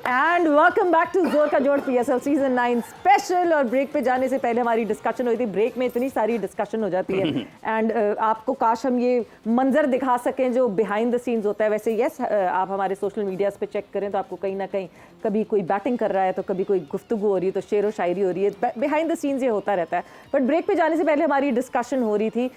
And welcome back to जोर का जोड़ पीएसएल सीजन 9 स्पेशल। और ब्रेक पे जाने से पहले हमारी डिस्कशन हुई थी। ब्रेक में इतनी सारी डिस्कशन हो जाती है एंड आपको काश हम ये मंजर दिखा सकें जो बिहाइंड द सीन्स होता है। वैसे यस, आप हमारे सोशल मीडियाज़ पे चेक करें तो आपको कहीं ना कहीं कभी कोई बैटिंग कर रहा है तो कभी कोई गुफ्तगू हो रही है तो शेर व शायरी हो रही है। बिहाइंड द सीन्स ये होता रहता है। बट ब्रेक पे जाने से पहले हमारी डिस्कशन हो रही थी,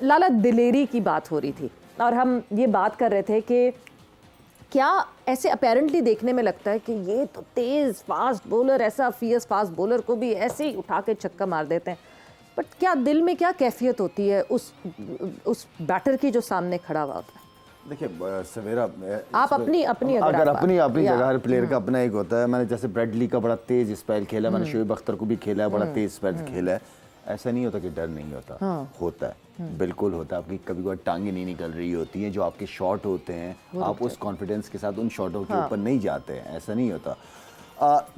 लाला दिलेरी की बात हो रही थी और हम ये बात कर रहे थे कि क्या ऐसे अपेरेंटली देखने में लगता है कि ये तो तेज़ फास्ट बॉलर, ऐसा फियर्स फास्ट बॉलर को भी ऐसे ही उठा के छक्का मार देते हैं, बट क्या दिल में क्या कैफियत होती है उस बैटर की जो सामने खड़ा हुआ होता है? देखिए सवेरा, आप अपनी अगर अपनी जगह हर प्लेयर का अपना एक होता है। मैंने जैसे ब्रेडली का बड़ा तेज स्पेल खेला, मैंने शोएब अख्तर को भी खेला है, बड़ा तेज स्पेल खेला है। ऐसा नहीं होता कि डर नहीं होता, होता है, बिल्कुल होता है। आपकी कभी कभी टांगे नहीं निकल रही होती हैं, जो आपके शॉट होते हैं आप उस कॉन्फिडेंस के साथ उन शॉटों के ऊपर नहीं जाते हैं, ऐसा नहीं होता।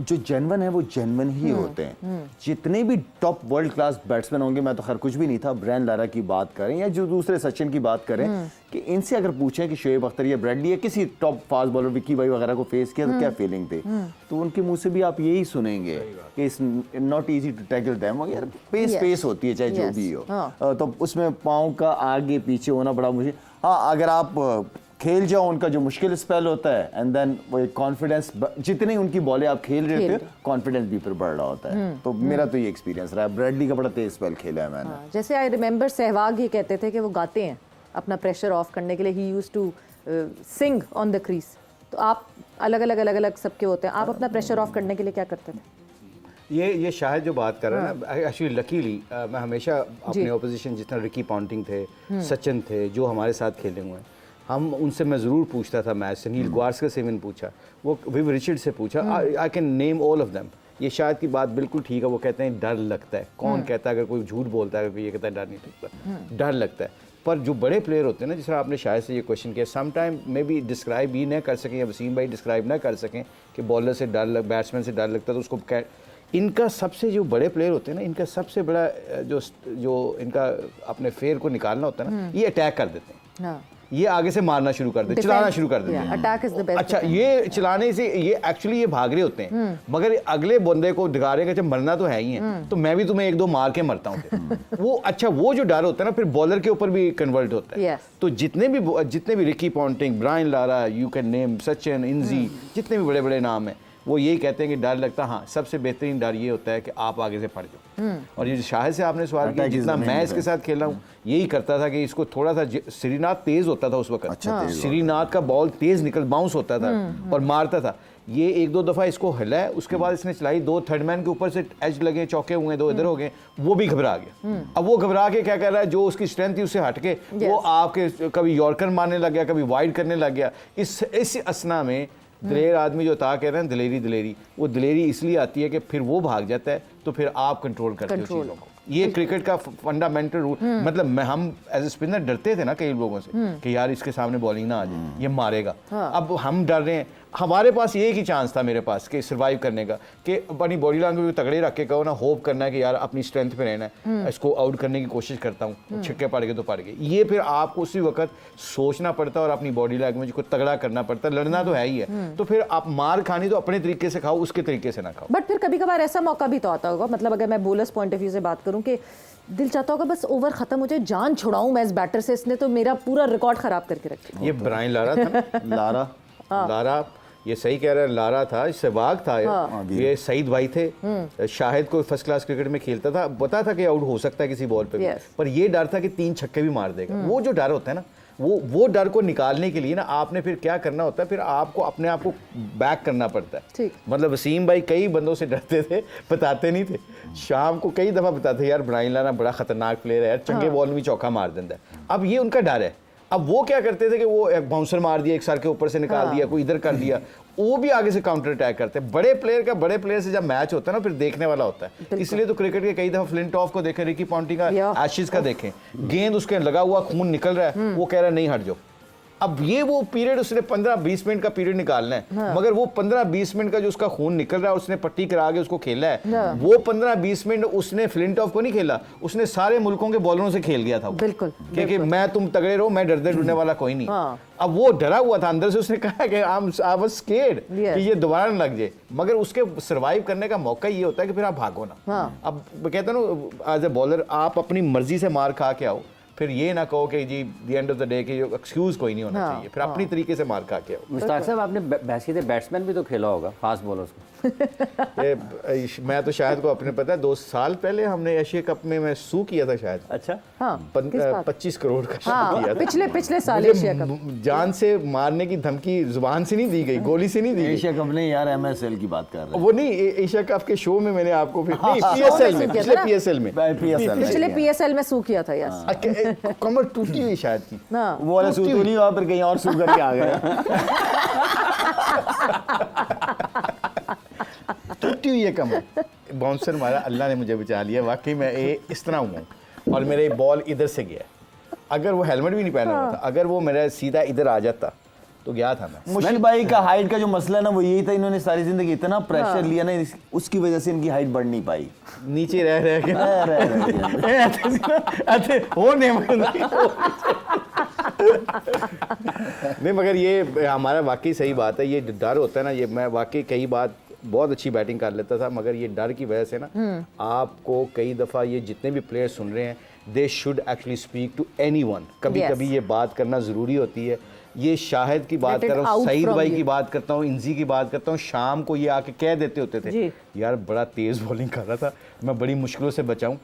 जो जेन्युइन है वो जेन्युइन ही होते हैं। जितने भी टॉप वर्ल्ड क्लास बैट्समैन होंगे, मैं तो खैर कुछ भी नहीं था, ब्रायन लारा की बात करें या जो दूसरे सचिन की बात करें, कि इनसे अगर पूछें कि शोएब अख्तर या ब्रेडली या किसी टॉप फास्ट बॉलर विक्की भाई वगैरह को फेस किया तो क्या फीलिंग थी, तो उनके मुंह से भी आप यही सुनेंगे कि it's not easy to tackle them. यार पेस होती है चाहे जो भी हो, तो उसमें पाँव का आगे पीछे होना बड़ा मुझे, हाँ अगर आप खेल जाओ उनका जो मुश्किल स्पेल होता है एंड देन वो एक कॉन्फिडेंस, जितनी उनकी बॉलें आप खेल रहे थे कॉन्फिडेंस भी फिर बढ़ रहा होता है। तो मेरा तो ये एक्सपीरियंस रहा है। ब्रेडली का बड़ा तेज स्पेल खेला है मैंने। जैसे आई रिमेंबर सहवाग ये कहते थे कि वो गाते हैं अपना प्रेशर ऑफ करने के लिए, he used to sing on the crease. तो आप अलग अलग सबके होते हैं, आप अपना प्रेशर ऑफ करने के लिए क्या करते थे? ये शाहिद जो बात कर रहा है ना, एक्चुअली लकीली मैं हमेशा अपने ऑपोजिशन जितना रिकी पॉन्टिंग थे, सचिन थे, जो हमारे साथ खेले हुए हैं, हम उनसे मैं ज़रूर पूछता था मैच से। नील गावस्कर से मैंने पूछा, वो विव रिचर्ड से पूछा, I can name all of them. ये शायद की बात बिल्कुल ठीक है, वो कहते हैं डर लगता है। कौन कहता है, अगर कोई झूठ बोलता है, अगर कोई ये कहता है डर नहीं लगता, डर लगता है। पर जो बड़े प्लेयर होते हैं ना, जिस तरह आपने शायद से ये क्वेश्चन किया, some time maybe describe ही ना कर सकें या वसीम भाई डिस्क्राइब ना कर सकें कि बॉलर से डर बैट्समैन से डर लगता है, तो उसको इनका सबसे जो बड़े प्लेयर होते हैं ना, इनका सबसे बड़ा जो इनका अपने फेयर को निकालना होता है ना, ये अटैक कर देते हैं। ये आगे से मारना शुरू कर देते, चलाना शुरू कर देते हैं। Attack is the best. अच्छा, ये चलाने से ये एक्चुअली ये भाग रहे होते हैं, मगर अगले बंदे को दिखा रहे हैं कि मरना तो है ही है, तो मैं भी तुम्हें एक दो मार के मरता हूँ। वो अच्छा, वो जो डर होता है ना, फिर बॉलर के ऊपर भी कन्वर्ट होता है। तो जितने भी Ricky Ponting, Brian Lara, you can name, Sachin, Inzi, जितने भी बड़े बड़े नाम हैं, वो यही कहते हैं कि डर लगता है। हाँ, सबसे बेहतरीन डर ये होता है कि आप आगे से पड़ जाओ। और ये शाहिद से आपने सवाल किया, जितना मैं इसके साथ खेल रहा हूँ, यही करता था कि इसको थोड़ा सा, श्रीनाथ तेज होता था उस वक्त, श्रीनाथ का बॉल तेज निकल बाउंस होता था और मारता था। ये एक दो दफ़ा इसको हिला है, उसके बाद इसने चलाई, दो थर्डमैन के ऊपर से एज लगे, चौके हुए, दो इधर हो गए, वो भी घबरा गया। अब वो घबरा के क्या कर रहा है, जो उसकी स्ट्रेंथ थी उससे हट के वो आपके कभी यॉर्कर मारने लग गया, कभी वाइड करने लग गया। इस असना में दिलेर आदमी जो था, कह रहे हैं दिलेरी, वो दिलेरी इसलिए आती है कि फिर वो भाग जाता है तो फिर आप कंट्रोल करते हो चीज़ों को। ये क्रिकेट का फंडामेंटल रूल। मतलब हम एज ए स्पिनर डरते थे ना कई लोगों से कि यार इसके सामने बॉलिंग ना आ जाए, ये मारेगा। अब हम डर रहे हैं। हमारे पास एक ही चांस था मेरे पास कि सर्वाइव करने का, कि अपनी बॉडी लैंग्वेज को तगड़े रख के कहो ना, होप करना है कि यार अपनी स्ट्रेंथ पे रहना है, इसको आउट करने की कोशिश करता हूँ, छिक्के पड़ गए तो पड़ गए। ये फिर आपको उसी वक्त सोचना पड़ता है और अपनी बॉडी लैंग्वेज को तगड़ा करना पड़ता है। लड़ना तो है ही है, तो फिर आप मार खानी तो अपने तरीके से खाओ, उसके तरीके से ना खाओ। बट फिर कभी कभार ऐसा मौका भी तो आता होगा, मतलब अगर मैं बॉलर्स पॉइंट ऑफ व्यू से बात करूं कि दिल चाहता होगा बस ओवर खत्म हो जाए, जान छुड़ाऊं मैं इस बैटर से, इसने तो मेरा पूरा रिकॉर्ड खराब करके रखा। ये ब्रायन लारा था लारा ये सही कह रहा है, लारा था, सहवाग था, ये सईद भाई थे। शाहिद को फर्स्ट क्लास क्रिकेट में खेलता था, पता था कि आउट हो सकता है किसी बॉल पे, पर ये डर था कि 3 छक्के भी मार देगा। वो जो डर होता है ना, वो डर को निकालने के लिए ना आपने फिर क्या करना होता है, फिर आपको अपने आप को बैक करना पड़ता है। मतलब वसीम भाई कई बंदों से डरते थे, बताते नहीं थे। शाम को कई दफ़ा बताते, यार ब्रायन लारा बड़ा खतरनाक प्लेयर है, चंगे बॉल में भी चौका मार देता है। अब ये उनका डर है। अब वो क्या करते थे कि वो एक बाउंसर मार दिया, एक सर के ऊपर से निकाल दिया, कोई इधर कर दिया, वो भी आगे से काउंटर अटैक करते हैं। बड़े प्लेयर से जब मैच होता है ना, फिर देखने वाला होता है। इसलिए तो क्रिकेट के कई दफा फ्लिंटॉफ को देखें, रिकी पॉन्टिंग का, एशेज का देखें, गेंद उसके लगा हुआ, खून निकल रहा है, वो कह रहा है नहीं हट जाओ, अब ये वो पीरियड उसने 15-20 मिनट का पीरियड निकालना है, मगर वो 15-20 मिनट का जो उसका खून निकल रहा है, उसने पट्टी करा के उसको खेला है, वो 15-20 मिनट उसने फ्लिंटॉफ को नहीं खेला, उसने सारे मुल्कों के बॉलरों से खेल गया था। बिल्कुल, क्योंकि मैं तुम तगड़े रहो, मैं डरने डरने वाला कोई नहीं। अब वो डरा हुआ था अंदर से, उसने कहा कि आई वाज स्केर्ड कि ये दोबारा न लग जाए, मगर उसके सर्वाइव करने का मौका ये होता है कि फिर आप भागो ना। अब कहता हूं ना, एज ए बॉलर आप अपनी मर्जी से मार खा के आओ, फिर ये ना कहो कि जी the end of the day कि एक्सक्यूज कोई नहीं होना चाहिए, फिर अपनी तरीके से मार खा के आओ। मुश्ताक साहब, आपने बैसीते बैट्समैन भी तो खेला होगा, फास्ट बॉलर्स को। मैं तो शायद को अपने पता है 2 साल पहले हमने एशिया कप में मैं सू किया था शायद। अच्छा, 25 करोड़ का किया था। पिछले साल एशिया कप। जान से मारने की धमकी जुबान से नहीं दी गई, गोली से नहीं दी गई। एशिया कप नहीं यार, MSL की बात कर रहे हैं। वो नहीं, एशिया कप के शो में मैंने आपको PSL में, पिछले PSL में, पिछले PSL में सू किया था। यस, कमर टूटी हुई शायद की, वो वाला सू तो नहीं हुआ, फिर कहीं और सू करके आ गया। टूटी हुई है कमर, बाउंसर मारा, अल्लाह ने मुझे बचा लिया। वाकई मैं इस तरह हूँ, और मेरे बॉल इधर से गया। अगर वो हेलमेट भी नहीं पहना हुआ था, अगर वो मेरा सीधा इधर आ जाता तो गया था मैं। मुश्किल भाई का हाइट का जो मसला ना वो यही था, इन्होंने सारी जिंदगी इतना प्रेशर लिया ना, उसकी वजह से इनकी हाइट बढ़ नहीं पाई, नीचे रह के वो नहीं। मगर ये हमारा वाकई सही बात है, ये डर होता है ना, ये मैं वाकई कई बात बहुत अच्छी बैटिंग कर लेता था, मगर ये डर की वजह से ना आपको कई दफ़ा ये जितने भी प्लेयर सुन रहे हैं, they should actually speak to anyone. कभी कभी ये बात करना ज़रूरी होती है। ये शाहिद की बात कर रहा हूँ, सईद भाई की बात करता हूँ, इंजी की बात करता हूँ, शाम को ये आके कह देते होते थे यार बड़ा तेज़ बॉलिंग कर रहा था, मैं बड़ी मुश्किलों से बचाऊँ।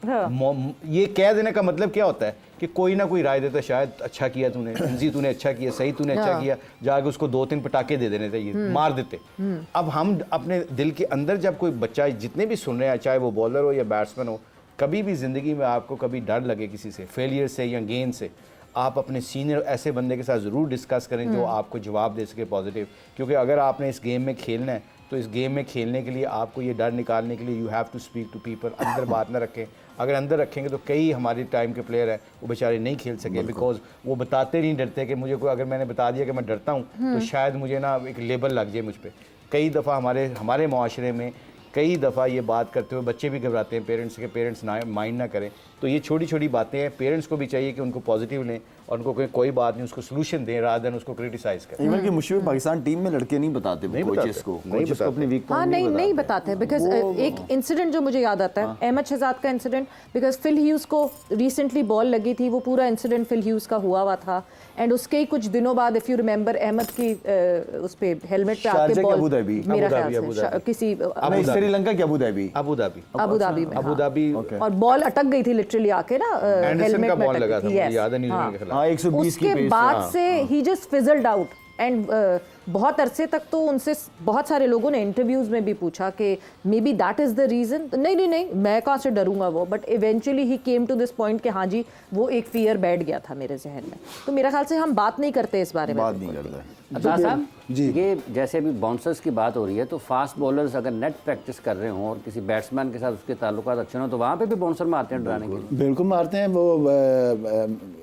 ये कह देने का मतलब क्या होता है कि कोई ना कोई राय देता, शायद अच्छा किया तूने, इंजी तूने अच्छा किया, सही तूने अच्छा किया, जाके उसको 2-3 पटाखे दे देने चाहिए, मार देते। अब हम अपने दिल के अंदर जब कोई बच्चा, जितने भी सुन रहे हैं, चाहे वो बॉलर हो या बैट्समैन हो, कभी भी ज़िंदगी में आपको कभी डर लगे किसी से, फेलियर से या गेंद से, आप अपने सीनियर ऐसे बंदे के साथ ज़रूर डिस्कस करें जो आपको जवाब दे सके पॉजिटिव। क्योंकि अगर आपने इस गेम में खेलना है तो इस गेम में खेलने के लिए आपको ये डर निकालने के लिए you have to speak to people. अंदर बात ना रखें, अगर अंदर रखेंगे तो कई हमारे टाइम के प्लेयर हैं वो बेचारे नहीं खेल सके, बिकॉज वो बताते नहीं डरते कि मुझे कोई, अगर मैंने बता दिया कि मैं डरता हूँ तो शायद मुझे ना एक लेबल लग जाए मुझ पर। कई दफ़ा हमारे माशरे में कई दफ़ा ये बात करते हुए बच्चे भी घबराते हैं पेरेंट्स के, पेरेंट्स ना माइंड ना करें। तो ये छोटी छोटी बातें हैं, पेरेंट्स को भी चाहिए कि उनको पॉजिटिव लें और उनको कोई बात नहीं, उसको सोल्यूशन दें रादर देन उसको क्रिटिसाइज करें। इवन कि मुश्किल पाकिस्तान टीम में लड़के नहीं बताते कोचेस को अपनी वीक पॉइंट नहीं बताते। बिकॉज एक इंसिडेंट जो मुझे याद आता है, अहमद शहजाद का इंसिडेंट, बिकॉज फिल ह्यूज को रिसेंटली बॉल लगी थी, वो पूरा इंसिडेंट फिल ह्यूज का हुआ था, एंड उसके ही कुछ दिनों बाद इफ यू रिमेंबर अहमद की उस पे हेलमेट पे आके बॉल, मेरा ख्याल से किसी श्रीलंका की अबू धाबी और बॉल अटक गई थी लिटरली आके ना, हेलमेट में बॉल लगा था, याद है न्यूजीलैंड के खिलाफ। 120 की उसके बाद से ही जस्ट फिजल्ड आउट, एंड बहुत अरसे तक तो उनसे बहुत सारे लोगों ने इंटरव्यूज में भी पूछा कि maybe that is the reason. नहीं मैं कहाँ से डरूंगा वो, but eventually he came to this point कि हाँ जी वो एक फियर बैठ गया था मेरे जहन में। तो मेरा ख्याल से हम बात नहीं करते इस बारे में, बात नहीं करते। अब्बास साहब जी, ये जैसे अभी बाउंसर्स की बात हो रही है, तो फास्ट बॉलर्स अगर नेट प्रैक्टिस कर रहे हों और किसी बैट्समैन के साथ उसके ताल्लुकात अच्छे हों तो वहाँ पे भी बाउंसर मारते हैं डराने के लिए? बिल्कुल मारते हैं। वो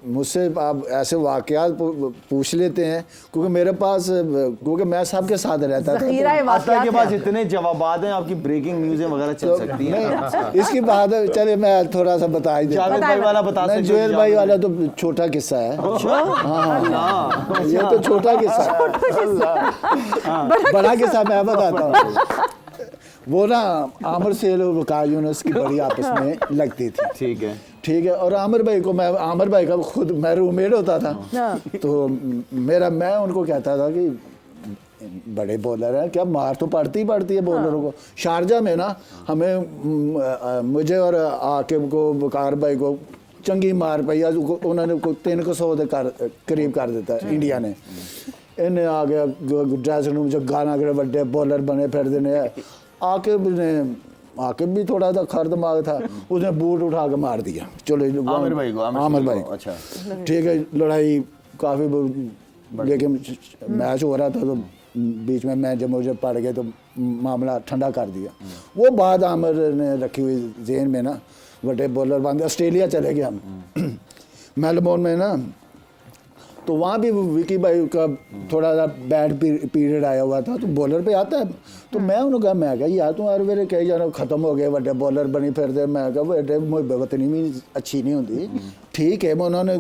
मुझसे आप ऐसे वाकयात पूछ लेते हैं, क्योंकि मेरे पास, क्योंकि मैं सबके साथ रहता था, आपके पास इतने जवाबात हैं, आपकी ब्रेकिंग न्यूज़ें वगैरह चल सकती हैं। इसकी बात है, चलिए मैं थोड़ा सा बता ही देता हूं। भाई वाला बता सकते हैं, जोएल भाई वाला तो छोटा किस्सा है। हाँ, ये तो छोटा किस्सा है, बड़ा किस्सा मैं बताता हूँ। वो ना आमिर सेल और वकार यूनुस की बड़ी आपस में लगती थी, ठीक है। और आमिर भाई का खुद मैं रूममेट होता था, तो मैं उनको कहता था कि बड़े बॉलर हैं, क्या मार तो पड़ती है बॉलरों को। शारजा में ना हमें मुझे और आकिब को, वकार भाई को चंगी मार पई, उन्होंने 300 करीब कर देता है इंडिया ने। इन्हें आ गया ड्रेसिंग रूम जो गाना गए बड़े बॉलर बने फिर देने। आकिब भी थोड़ा सा खर दिमाग था, उसने बूट उठा के मार दिया। चलो आमिर भाई को अच्छा ठीक है, लड़ाई काफ़ी, लेकिन मैच हो रहा था तो बीच में मैं जब मुझे पड़ गए तो मामला ठंडा कर दिया। वो बात आमिर ने रखी हुई जेन में ना, बड़े बॉलर बंद। ऑस्ट्रेलिया चले गए हम, मेलबोर्न में ना तो वहाँ भी विकी भाई का थोड़ा सा बैड पीरियड आया हुआ था, तो बॉलर पे आता है। तो मैं उन्होंने कहा, मैं यार तू हर वेले कई जाने खत्म हो गए, बड़े बॉलर बनी फिरते। मैं कहा वो मुहब्बत भी अच्छी नहीं होती, ठीक है, मैं उन्होंने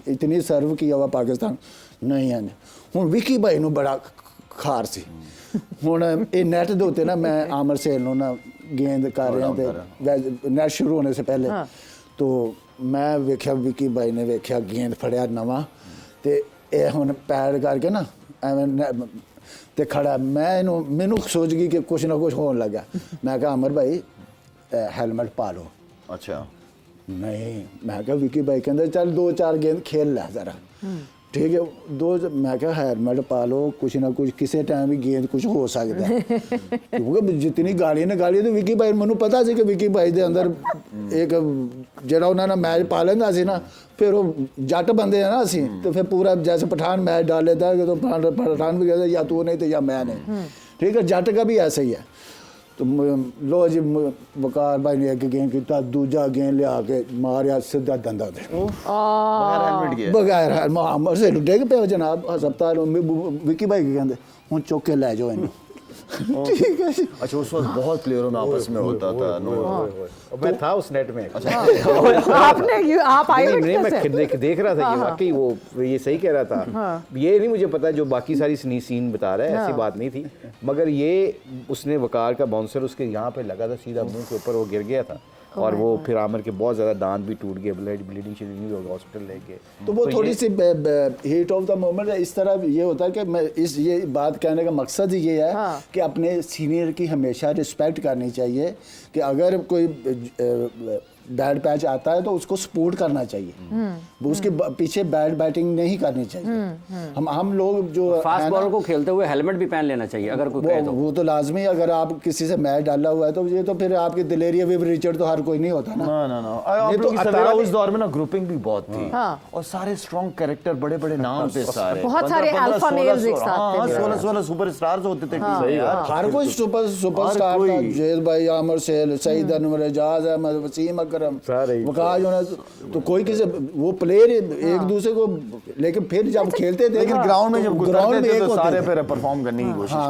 इतनी सर्व किया हुआ पाकिस्तान नहीं है। हूँ विकी भाई नू बड़ा खार सी। ਹੁਣ ਇਹ ਨੈਟ ਦੇ ਉੱਤੇ ਨਾ ਮੈਂ ਆਮਰ ਸੇਲ ਨੂੰ ਨਾ ਗੇਂਦ ਕਰ ਰਿਹਾ ਤੇ ਨੈਟ ਸ਼ੁਰੂ ਹੋਣੇ ਸੇ ਪਹਿਲੇ तो ਮੈਂ ਵੇਖਿਆ ਵਿਕੀ ਬਾਈ ਨੇ ਵੇਖਿਆ ਗੇਂਦ ਫੜਿਆ ਨਵਾਂ ਤੇ ਇਹ ਹੁਣ ਪੈਰ ਕਰਕੇ ਨਾ ਐਵੇਂ ਤੇ ਖੜਾ ਮੈਂ ਇਹਨੂੰ ਮੈਨੂੰ ਸੋਚ ਗਈ ਕਿ ਕੁਛ ਨਾ ਕੁਛ ਹੋਣ ਲੱਗਾ। ਮੈਂ ਕਿਹਾ ਅਮਰ ਭਾਈ ਹੈਲਮਟ ਪਾ ਲਓ। अच्छा नहीं, मैं क्या विकी भाई कहते चल 2-4 गेंद खेल ला जरा, ठीक है, मैं क्या हेलमेट पा लो, कुछ ना कुछ किसी टाइम भी गेंद कुछ हो सकता है। क्योंकि जितनी गाली ने गाली तो विकी भाई मैनू पता सी कि विकी भाई दे अंदर एक ਜਿਹੜਾ ਉਹਨਾਂ ਨੇ मैच पा लेंदा सी ना, फिर वो जट बंदे हैं ना असी, तो फिर पूरा जैसे पठान मैच डाल लेता है तो पठान भी कहता या तू नहीं तो या मैं नहीं, ठीक है, जट का भी ऐसा ही है। तो लो जी वकार भाई ने एक गेंद किया, दूजा गेंद लिया के मारिया सीधा दंदा ते बगैर हेलमेट के बगैर मोहम्मद से डिग पे जनाब अस्पताल। विकी भाई की कहते हूँ चुक के लै जाओ इन्हें। ठीक है जी। अच्छा उस वक्त बहुत प्लेयरों में आपस में होता था। मैं था उस नेट में। आपने आप आए नहीं, कैसे? मैं देख रहा था ये वाकई वो ये सही कह रहा था। ये नहीं मुझे पता जो बाकी सारी सीन बता रहा है, ऐसी बात नहीं थी, मगर ये उसने वकार का बाउंसर उसके यहाँ पे लगा था सीधा मुंह के ऊपर, वो गिर गया था और वो फिर आमिर के बहुत ज़्यादा दांत भी टूट गए, ब्लीडिंग हो गई, हॉस्पिटल लेके। तो वो थोड़ी सी हीट ऑफ द मोमेंट इस तरह ये होता है कि मैं ये बात कहने का मकसद ये है कि अपने सीनियर की हमेशा रिस्पेक्ट करनी चाहिए, कि अगर कोई बैड पैच आता है तो उसको सपोर्ट करना चाहिए, वो उसके पीछे बैड बैटिंग नहीं करनी चाहिए। हम लोग जो फास्ट बॉलर को खेलते हुए हेलमेट भी पहन लेना चाहिए अगर कोई कहे तो। वो तो लाजमी, अगर आप किसी से मैच डाला हुआ है तो ये तो फिर आपकी दिलेरिया विव रिचर्ड तो हर कोई नहीं होता ना। ये तो सवेरा उस दौर में ना ग्रुपिंग भी बहुत थी और सारे स्ट्रॉन्ग कैरेक्टर, बड़े बड़े नाम थे सारे, बहुत सारे अल्फा मेल्स एक साथ थे। 16 सुपरस्टार्स होते थे। सही यार, हर कोई सुपरस्टार था, जैद भाई, आमिर सेल, सईद अनवर, एजाज अहमद, वसीम अकरम, वकार यूनुस, तो कोई किसी वो प्लेयर एक दूसरे को, लेकिन फिर जब खेलते थे लेकिन ग्राउंड में जब ग्राउंड में एक एक तो होते सारे थे। फिर परफॉर्म करने की कोशिश